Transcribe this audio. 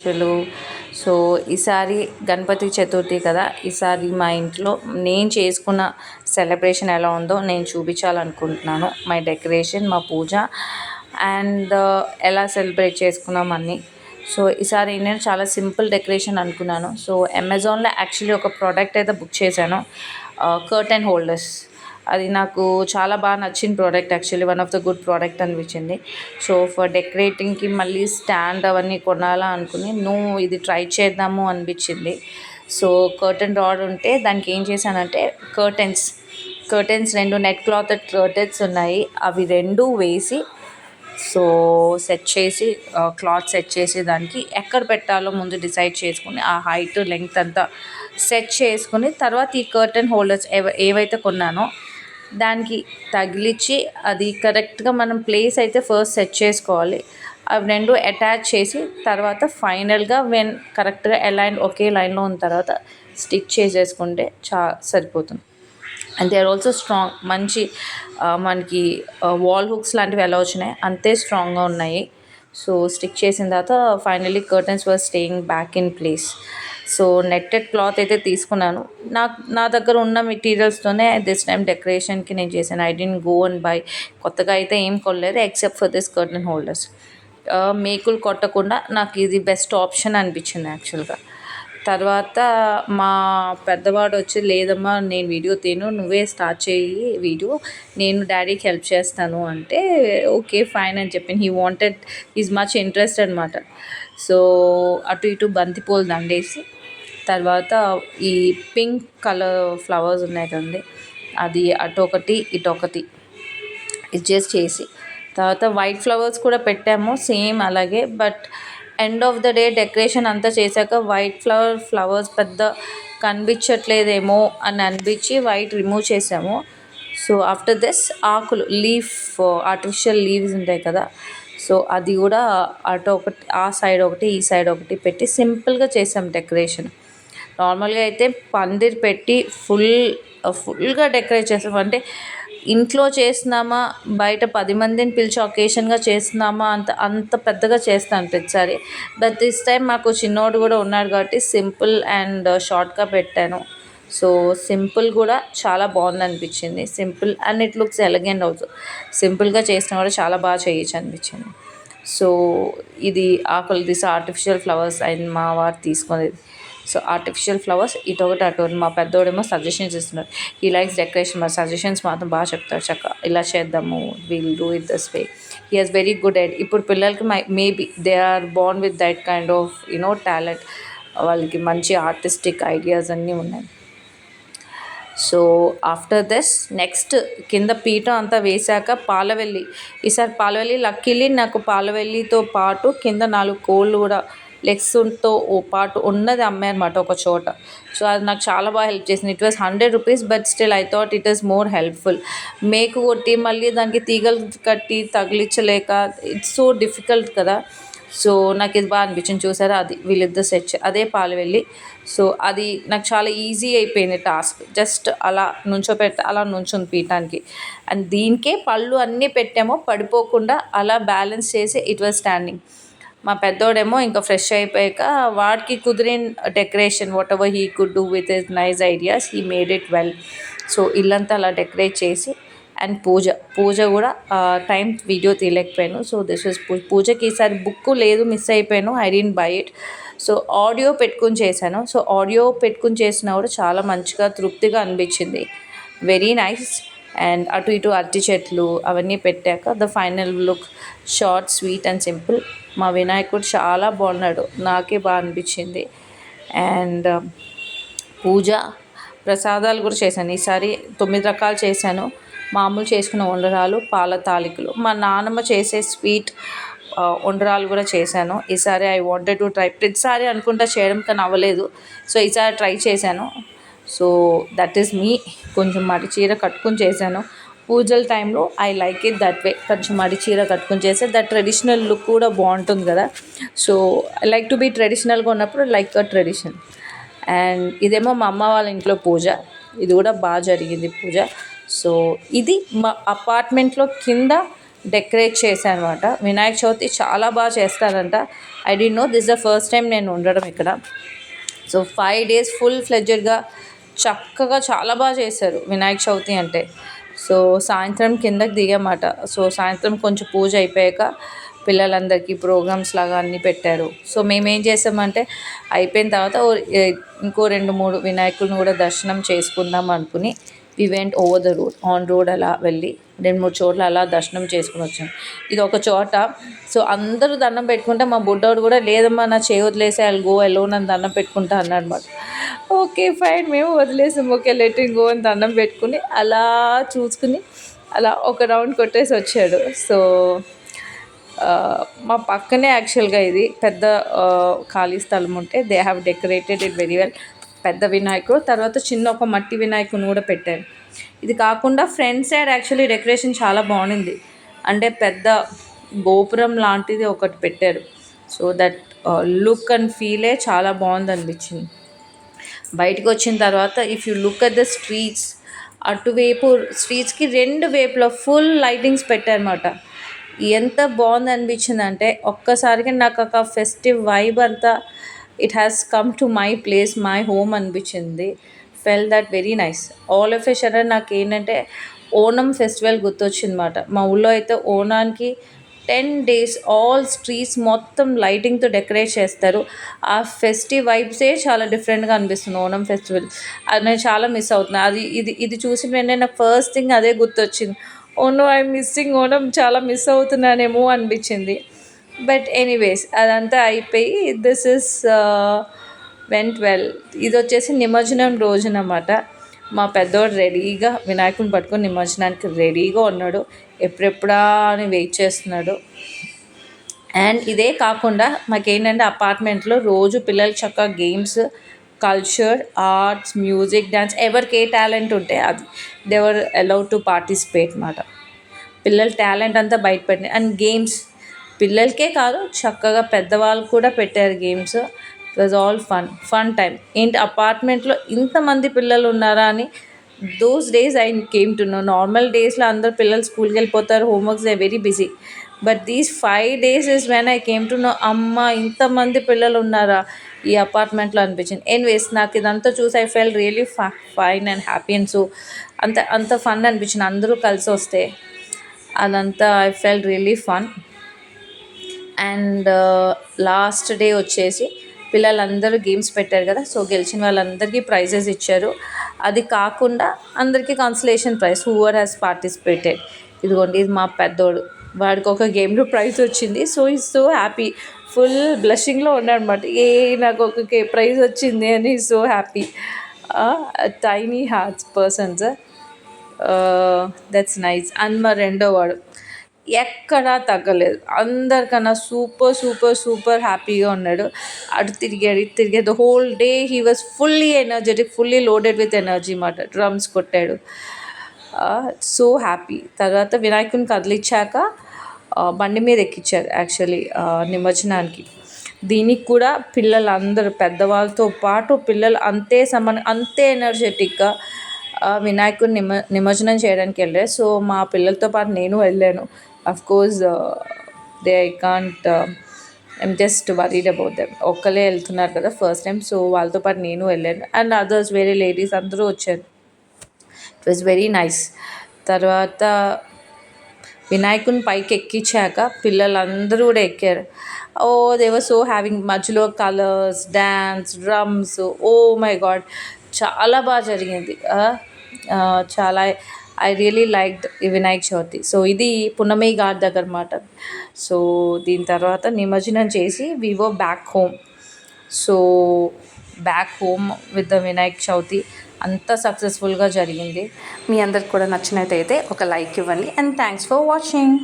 చలో సో ఈసారి గణపతి చతుర్థి కదా, ఈసారి మా ఇంట్లో నేను చేసుకున్న సెలబ్రేషన్ ఎలా ఉందో నేను చూపించాలనుకుంటున్నాను. మై డెకరేషన్, మా పూజ అండ్ ఎలా సెలబ్రేట్ చేసుకున్నామన్నీ. సో ఈసారి నేను చాలా సింపుల్ డెకరేషన్ అనుకున్నాను. సో అమెజాన్లో యాక్చువల్లీ ఒక ప్రోడక్ట్ అయితే బుక్ చేశాను, కర్టెన్ హోల్డర్స్. అది నాకు చాలా బాగా నచ్చిన product, actually one of the good product అనిపించింది. సో ఫర్ డెకరేటింగ్కి మళ్ళీ స్టాండ్ అవన్నీ కొనాలా అనుకుని ఇది ట్రై చేద్దాము అనిపించింది. సో కర్టెన్ రాడ్ ఉంటే దానికి ఏం చేశానంటే కర్టెన్స్ 2 నెట్ క్లాత్ కర్టెన్స్ ఉన్నాయి, అవి 2 వేసి సో సెట్ చేసి క్లాత్ సెట్ చేసి దానికి ఎక్కడ పెట్టాలో ముందు డిసైడ్ చేసుకుని ఆ హైట్ లెంగ్త్ అంతా సెట్ చేసుకుని తర్వాత ఈ కర్టెన్ హోల్డర్స్ ఏవైతే కొన్నానో దానికి తగిలించి అది కరెక్ట్గా మనం ప్లేస్ అయితే ఫస్ట్ సెట్ చేసుకోవాలి. అవి 2 అటాచ్ చేసి తర్వాత ఫైనల్గా కరెక్ట్గా ఒకే లైన్లో ఉన్న తర్వాత స్టిక్ చేసేసుకుంటే సరిపోతుంది. And they are also strong, మంచి మనకి వాల్ హుక్స్ లాంటివి ఎలా వచ్చినాయి అంతే స్ట్రాంగ్గా ఉన్నాయి. సో స్టిక్ చేసిన తర్వాత finally curtains were staying back in place. So netted cloth అయితే తీసుకున్నాను. నా దగ్గర ఉన్న మెటీరియల్స్తోనే దిస్ టైం డెకరేషన్కి నేను చేశాను. I didn't go and by, కొత్తగా అయితే ఏం కొనలేదు except for this curtain holders. మేకులు కొట్టకుండా నాకు ఇది బెస్ట్ ఆప్షన్ అనిపించింది యాక్చువల్గా. తర్వాత మా పెద్దవాడు వచ్చి, లేదమ్మా నేను వీడియో తీను, నువ్వే స్టార్ట్ చేయి వీడియో, నేను డాడీకి హెల్ప్ చేస్తాను అంటే ఓకే ఫైన్ అని చెప్పాను. He wanted, is much interest అనమాట. సో అటు ఇటు బంతిపూలు దండేసి తర్వాత ఈ పింక్ కలర్ ఫ్లవర్స్ ఉన్నాయి కదండి, అది అటొకటి ఇటొకటి అడ్జస్ట్ చేసి తర్వాత వైట్ ఫ్లవర్స్ కూడా పెట్టాము సేమ్ అలాగే. But end of the day decoration అంతా చేశాక వైట్ ఫ్లవర్స్ పెద్ద కనిపించట్లేదేమో అని అనిపించి వైట్ రిమూవ్ చేసాము. సో ఆఫ్టర్ దిస్ ఆకులు ఆర్టిఫిషియల్ లీవ్స్ ఉంటాయి కదా, సో అది కూడా అటు ఒకటి, ఆ సైడ్ ఒకటి ఈ సైడ్ ఒకటి పెట్టి సింపుల్గా చేసాం డెకరేషన్. నార్మల్గా అయితే పందిరి పెట్టి ఫుల్గా డెకరేట్ చేస్తాం. అంటే ఇంట్లో చేస్తున్నామా బయట 10 మందిని పిలిచి ఒకేషన్గా చేస్తున్నామా అంత పెద్దగా చేస్తాను ప్రతిసారి. బట్ దిస్ టైం మాకు చిన్నోడు కూడా ఉన్నాడు కాబట్టి సింపుల్ అండ్ షార్ట్గా పెట్టాను. సో సింపుల్ కూడా చాలా బాగుంది అనిపించింది. Simple and it looks elegant also. సింపుల్గా చేసినా కూడా చాలా బాగా చేయొచ్చు అనిపించింది. సో ఇది దిస్ ఆర్టిఫిషియల్ ఫ్లవర్స్ అండ్ మా వారు తీసుకునేది. సో ఆర్టిఫిషియల్ ఫ్లవర్స్ ఇటొకటి అటొకటి. మా పెద్దోడేమో సజెషన్స్ ఇస్తున్నారు, ఈ లైక్స్ డెకరేషన్, మా సజెషన్స్ మాత్రం బాగా చెప్తారు. ఇలా చేద్దాము, will do it this way. He has very good idea. ఇప్పుడు పిల్లలకి maybe they are born with that kind of talent. వాళ్ళకి మంచి ఆర్టిస్టిక్ ఐడియాస్ అన్నీ ఉన్నాయి. సో ఆఫ్టర్ దిస్ నెక్స్ట్ కింద పీఠం అంతా వేశాక పాలవెల్లి. ఈసారి పాలవెల్లి లక్కీలీ నాకు పాలవెల్లితో పాటు కింద 4 కోళ్ళు కూడా లెగ్స్తో పాటు ఉన్నది అమ్మాయన్నమాట ఒక చోట. సో అది నాకు చాలా బాగా హెల్ప్ చేసింది. It was 100 rupees, but still I thought it is more helpful. మేకు కొట్టి మళ్ళీ దానికి తీగలు కట్టి తగిలించలేక ఇట్స్ సో డిఫికల్ట్ కదా. సో నాకు ఇది బాగా అనిపించింది. చూసారా, అది వీళ్ళిద్దరు సెట్, అదే పాలవెల్లి. సో అది నాకు చాలా ఈజీ అయిపోయింది టాస్క్. జస్ట్ అలా అలా నుంచుంది పీఠానికి. అండ్ దీనికే పళ్ళు అన్నీ పెట్టామో పడిపోకుండా అలా బ్యాలెన్స్ చేసి ఇట్ వాజ్ స్టాండింగ్. మా పెద్దోడేమో ఇంకా ఫ్రెష్ అయిపోయాక వాడికి కుదిరిన decoration whatever he could do with his nice ideas, he made it well. So ఇల్లంతా అలా డెకరేట్ చేసి అండ్ పూజ కూడా టైం వీడియో తీయలేకపోయాను. సో దిస్ వాజ్ పూజకి ఈసారి బుక్ లేదు, మిస్ అయిపోయాను, I don't buy it. So audio పెట్టుకుని చేశాను. సో ఆడియో పెట్టుకుని చేసినా కూడా చాలా మంచిగా తృప్తిగా అనిపించింది, వెరీ నైస్. అండ్ అటు ఇటు అరటి చెట్లు అవన్నీ పెట్టాక the final look short, sweet and simple. మా వినాయకుడు చాలా బాగున్నాడు, నాకే బాగా అనిపించింది. అండ్ పూజ ప్రసాదాలు కూడా చేశాను. ఈసారి 9 రకాలు చేశాను. మామూలు చేసుకున్న ఉండ్రాలు, పాల తాలికలు, మా నాన్నమ్మ చేసే స్వీట్ ఉండ్రాలు కూడా చేశాను. ఈసారి ఐ వాంటెడ్ టు ట్రై. ప్రతిసారి అనుకుంటా చేయడం కానీ అవ్వలేదు. సో ఈసారి ట్రై చేశాను. సో దట్ ఈస్ మీ. కొంచెం మడి చీర కట్టుకుని చేశాను. పూజల టైంలో I like it that way. కొంచెం మడి చీర కట్టుకుని చేస్తే దట్ ట్రెడిషనల్ లుక్ కూడా బాగుంటుంది కదా. So I like to be ట్రెడిషనల్గా ఉన్నప్పుడు లైక్ అ ట్రెడిషన్. అండ్ ఇదేమో మా అమ్మ వాళ్ళ ఇంట్లో పూజ, ఇది కూడా బాగా జరిగింది పూజ. సో ఇది మా అపార్ట్మెంట్లో కింద డెకరేట్ చేశాను అనమాట. వినాయక చవితి చాలా బాగా చేస్తారంట. I did know this the first time నేను ఉండడం ఇక్కడ. సో 5 days ఫుల్ ఫ్లెడ్జెడ్గా చక్కగా చాలా బాగా చేశారు వినాయక చవితి అంటే. సో సాయంత్రం కిందకి దిగామాట. సో సాయంత్రం కొంచెం పూజ అయిపోయాక పిల్లలందరికీ ప్రోగ్రామ్స్ లాగా అన్నీ పెట్టారు. సో మేమేం చేసామంటే అయిపోయిన తర్వాత ఇంకో 2-3 వినాయకుడిని కూడా దర్శనం చేసుకుందాం అనుకుని we went over the road, on road అలా వెళ్ళి 2-3 చోట్ల అలా దర్శనం చేసుకుని వచ్చాం. ఇది ఒక చోట. సో అందరూ దండం పెట్టుకుంటే మా బుడ్డోడు కూడా లేదమ్మా నా చేయి వదిలేసి ఐ విల్ గో అలోన్ అని దండం పెట్టుకుంటా అన్నాడు అనమాట. ఓకే ఫైన్, మేము వదిలేసాం, ఓకే లెట్ హిమ్ గో అని దండం పెట్టుకుని అలా చూసుకుని అలా ఒక రౌండ్ కొట్టేసి వచ్చాడు. సో మా పక్కనే యాక్చువల్గా ఇది పెద్ద ఖాళీ స్థలం ఉంటే they have decorated it very well. పెద్ద వినాయకుడు, తర్వాత చిన్న ఒక మట్టి వినాయకుని కూడా పెట్టారు. ఇది కాకుండా ఫ్రంట్ సైడ్ యాక్చువల్లీ డెకరేషన్ చాలా బాగుంది. అంటే పెద్ద గోపురం లాంటిది ఒకటి పెట్టారు. సో దట్ లుక్ అండ్ ఫీలే చాలా బాగుంది అనిపించింది. బయటకు వచ్చిన తర్వాత if you look at the streets, అటువైపు స్ట్రీట్స్కి 2 వైపులా ఫుల్ లైటింగ్స్ పెట్టారన్నమాట. ఎంత బాగుంది అనిపించింది అంటే ఒక్కసారిగా నాకు ఒక ఫెస్టివ్ వైబ్ అంతా it has come to my place, my home అనిపించింది. Fell that very nice. All of a sudden నాకు ఏంటంటే ఓణం ఫెస్టివల్ గుర్తొచ్చిందన్నమాట. మా ఊళ్ళో అయితే ఓణానికి 10 days ఆల్ స్ట్రీట్స్ మొత్తం లైటింగ్తో డెకరేట్ చేస్తారు. ఆ ఫెస్టివ్ వైబ్సే చాలా డిఫరెంట్గా అనిపిస్తుంది ఓణం ఫెస్టివల్. అది నేను చాలా మిస్ అవుతున్నాను. ఇది చూసిన వెంటనే నాకు ఫస్ట్ థింగ్ అదే గుర్తొచ్చింది. Oh no I missing Onam, చాలా మిస్ అవుతున్నానేమో అనిపించింది. బట్ ఎనీవేస్ అదంతా అయిపోయి దిస్ ఇస్ వెంట్ వెల్. ఇది వచ్చేసి నిమజ్జనం రోజునమాట. మా పెద్దోడు రెడీగా వినాయకుని పట్టుకొని నిమజ్జనానికి రెడీగా ఉన్నాడు. ఎప్పుడెప్పుడా అని వెయిట్ చేస్తున్నాడు. అండ్ ఇదే కాకుండా మాకేంటంటే అపార్ట్మెంట్లో రోజు పిల్లలు చక్కగా games, culture, arts, music, dance ఎవరికి ఏ టాలెంట్ ఉంటే అది దేవర్ అలౌడ్ టు పార్టిసిపేట్ అన్నమాట. పిల్లల టాలెంట్ అంతా బయటపెట్టిన. అండ్ గేమ్స్ పిల్లలకే కాదు చక్కగా పెద్దవాళ్ళు కూడా పెట్టారు games. It was all fun time. ఏంటి అపార్ట్మెంట్లో ఇంతమంది పిల్లలు ఉన్నారా అని those days I came to know. Normal డేస్లో అందరు పిల్లలు స్కూల్కి వెళ్ళిపోతారు, homeworks they very busy. But these 5 days is when I came to know అమ్మ ఇంతమంది పిల్లలు ఉన్నారా ఈ అపార్ట్మెంట్లో అనిపించింది. ఎనీవేస్ నాకు ఇదంతా చూసి I fell really fine and happy. And so అంత ఫన్ అనిపించింది అందరూ కలిసి వస్తే. అదంతా I fell really fun. And last day వచ్చేసి పిల్లలందరూ గేమ్స్ పెట్టారు కదా, సో గెలిచిన వాళ్ళందరికీ ప్రైజెస్ ఇచ్చారు. అది కాకుండా అందరికీ consolation prize whoever has participated. ఇదిగోండి ఇది మా పెద్దోడు, వాడికి ఒక గేమ్లో ప్రైజ్ వచ్చింది. So is so happy, full బ్లషింగ్లో ఉన్నాడనమాట. నాకు ఒక ప్రైజ్ వచ్చింది అని so happy. Tiny hearts persons, that's nice. And మా రెండో వాడు ఎక్కడా తగ్గలేదు, అందరికన్నా సూపర్ హ్యాపీగా ఉన్నాడు. అటు తిరిగాడు ఇటు తిరిగాడు. The whole day he was fully energetic, fully loaded with energy మాట. డ్రమ్స్ కొట్టాడు, సో హ్యాపీ. తర్వాత వినాయకుని కదిలిచ్చాక బండి మీద ఎక్కించారు యాక్చువల్లీ నిమజ్జనానికి. దీనికి కూడా పిల్లలందరూ పెద్దవాళ్ళతో పాటు పిల్లలు అంతే ఎనర్జెటిక్గా వినాయకుడిని నిమజ్జనం చేయడానికి వెళ్ళారు. సో మా పిల్లలతో పాటు నేను వెళ్ళాను. Of course they I can't, I'm just worried about them. ఒక్కలే వెళ్తున్నారు కదా ఫస్ట్ టైం, సో వాళ్ళతో పాటు నేను వెళ్ళాను. అండ్ అదర్స్ వేరే లేడీస్ అందరూ వచ్చారు. It was very nice. తర్వాత వినాయకుని పైకి ఎక్కించాక పిల్లలందరూ కూడా ఎక్కారు. దే వర్ సో హ్యావింగ్, మధ్యలో colours, dance, drums, oh my god చాలా బాగా జరిగింది. చాలా ఐ రియలీ లైక్డ్ ఈ వినాయక చవితి. సో ఇది పున్నమి ఘాట్ దగ్గర అన్నమాట. సో దీని తర్వాత నిమజ్జనం చేసి we were back home. So back home with the Vinayaka Chavithi అంతా సక్సెస్ఫుల్గా జరిగింది. మీ అందరికి కూడా నచ్చినట్టయితే ఒక లైక్ ఇవ్వండి. And thanks for watching.